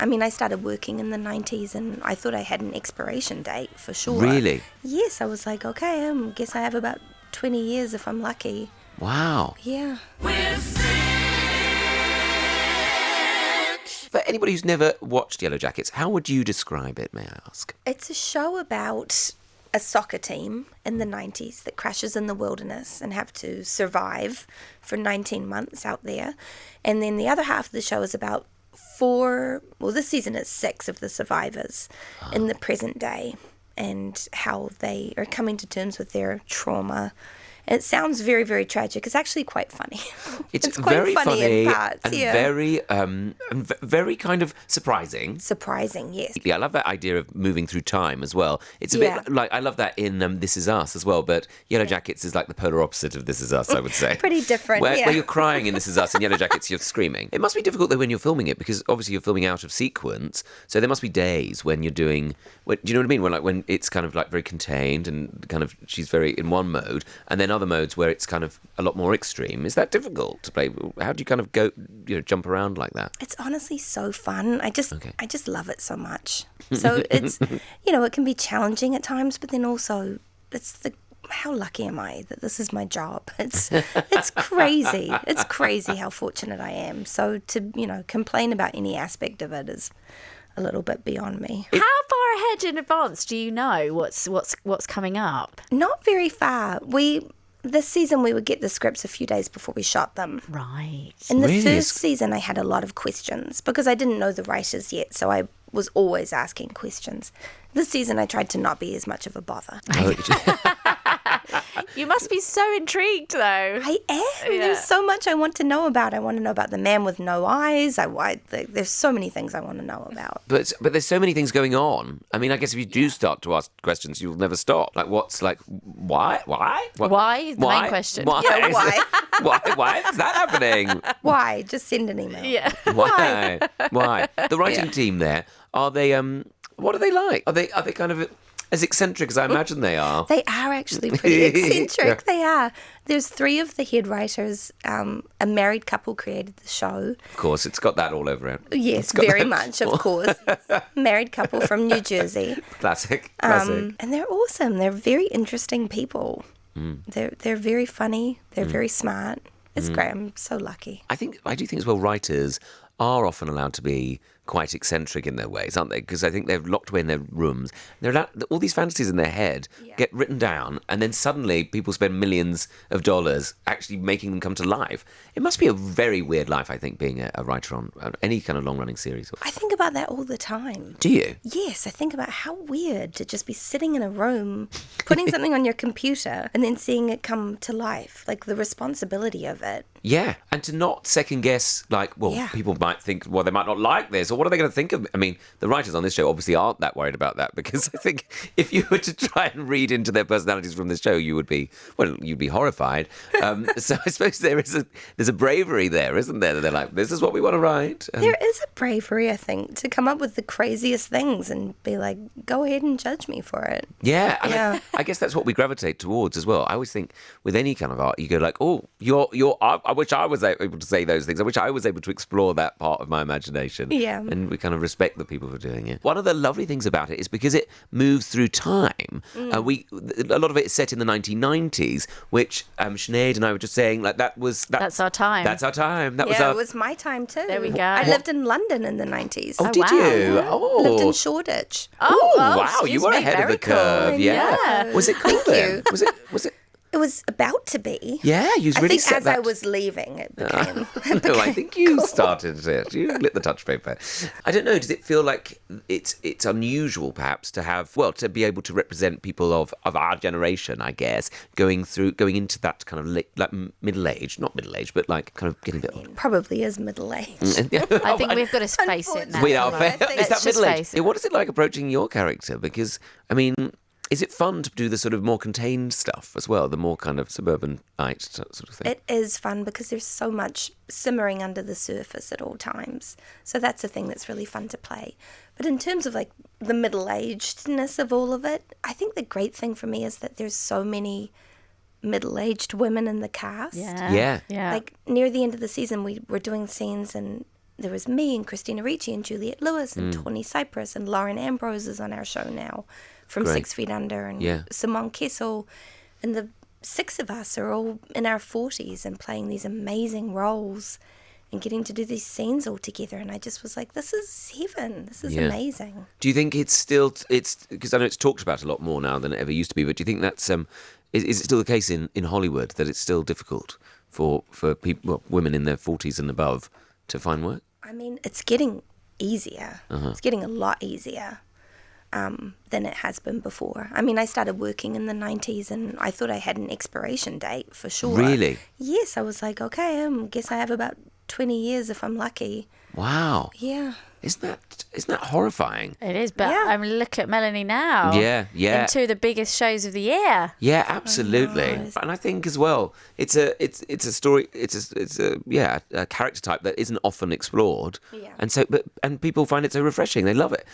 I mean, I started working in the 90s and I thought I had an expiration date for sure. Really? Yes, I was like, okay, I guess I have about 20 years if I'm lucky. Wow. Yeah. For anybody who's never watched Yellowjackets, how would you describe it, may I ask? It's a show about a soccer team in the 90s that crashes in the wilderness and have to survive for 19 months out there. And then the other half of the show is about this season is 6 of the survivors in the present day and how they are coming to terms with their trauma. And it sounds very, very tragic. It's actually quite funny. It's quite very funny in parts, and yeah. very kind of surprising. Surprising, yes. Yeah, I love that idea of moving through time as well. It's a bit like, I love that in This Is Us as well, but Yellowjackets is like the polar opposite of This Is Us, I would say. Pretty different, where you're crying in This Is Us and Yellowjackets you're screaming. It must be difficult though when you're filming it because obviously you're filming out of sequence, so there must be days when you're doing, do you know what I mean? When it's kind of like very contained and kind of she's very in one mode, and then other modes where it's kind of a lot more extreme. Is that difficult to play? How do you kind of go, jump around like that? It's honestly so fun. I just love it so much. So it's, it can be challenging at times, but then also how lucky am I that this is my job? It's crazy. It's crazy how fortunate I am. So to, complain about any aspect of it is a little bit beyond me. How far ahead in advance do you know what's coming up? Not very far. This season we would get the scripts a few days before we shot them. Right. In the first season I had a lot of questions because I didn't know the writers yet, so I was always asking questions. This season I tried to not be as much of a bother. You must be so intrigued, though. I am. Yeah. There's so much I want to know about. I want to know about the man with no eyes. There's so many things I want to know about. But there's so many things going on. I mean, I guess if you do start to ask questions, you'll never stop. Like, why? Why? The main question. Why? Yeah, why? Why is that happening? Why? Just send an email. Yeah. Why? The writing team there, are they, what are they like? Are they kind of as eccentric as I imagine they are? They are actually pretty eccentric. They are. There's 3 of the head writers. A married couple created the show. Of course, it's got that all over it. Yes, very much, of course. Married couple from New Jersey. Classic. And they're awesome. They're very interesting people. They're very funny. They're very smart. It's great. I'm so lucky. I do think as well writers are often allowed to be quite eccentric in their ways, aren't they? Because I think they're locked away in their rooms. They're allowed, all these fantasies in their head get written down, and then suddenly people spend millions of dollars actually making them come to life. It must be a very weird life, I think, being a writer on any kind of long-running series. I think about that all the time. Do you? Yes, I think about how weird to just be sitting in a room, putting something on your computer, and then seeing it come to life, like the responsibility of it. Yeah, and to not second guess, people might think, well, they might not like this, or what are they going to think of me? I mean, the writers on this show obviously aren't that worried about that, because I think if you were to try and read into their personalities from this show, you'd be horrified. So I suppose there's a bravery there, isn't there? That they're like, this is what we want to write. There is a bravery, I think, to come up with the craziest things and be like, go ahead and judge me for it. Yeah. I guess that's what we gravitate towards as well. I always think with any kind of art, you go like, oh, I wish I was able to say those things. I wish I was able to explore that part of my imagination. Yeah. And we kind of respect the people for doing it. One of the lovely things about it is because it moves through time. A lot of it is set in the 1990s, which Sinead and I were just saying, like that's our time. That's our time. It was my time too. There we go. I lived in London in the 90s. Oh, did you? Yeah. Oh, lived in Shoreditch. Oh, wow! You were ahead of the curve. Cool. Yeah. Was it cool then? Was it? It was about to be. Yeah, you really set as that. I was leaving, it became. No, I think you started it. You lit the touch paper. I don't know. Does it feel like it's unusual, perhaps, to be able to represent people of our generation, I guess, going into that kind of middle age, not middle age, but like kind of getting a bit older. Probably is middle age. I think we've got to face it now. We are. Is that middle age? It. What is it like approaching your character? Because I mean, is it fun to do the sort of more contained stuff as well, the more kind of suburbanite sort of thing? It is fun because there's so much simmering under the surface at all times. So that's a thing that's really fun to play. But in terms of like the middle-agedness of all of it, I think the great thing for me is that there's so many middle-aged women in the cast. Yeah. Like near the end of the season, we were doing scenes and there was me and Christina Ricci and Juliette Lewis and Tawny Cypress, and Lauren Ambrose is on our show now from Great. 6 Feet Under, and Simone Kessel. And the 6 of us are all in our 40s and playing these amazing roles and getting to do these scenes all together. And I just was like, this is heaven. This is amazing. Do you think it's still, because I know it's talked about a lot more now than it ever used to be, but do you think that's, is it still the case in Hollywood that it's still difficult for people, well, women in their 40s and above to find work? I mean, it's getting easier. It's getting a lot easier than it has been before. I mean, I started working in the 90s and I thought I had an expiration date for sure. Really? Yes, I was like, okay, I guess I have about 20 years if I'm lucky. Wow. Yeah. Isn't that horrifying? It is, but Yeah. I mean, look at Melanie now. Yeah. In two of the biggest shows of the year. Yeah, absolutely. And I think as well, it's a story. It's a character type that isn't often explored. Yeah. And so, and people find it so refreshing. They love it.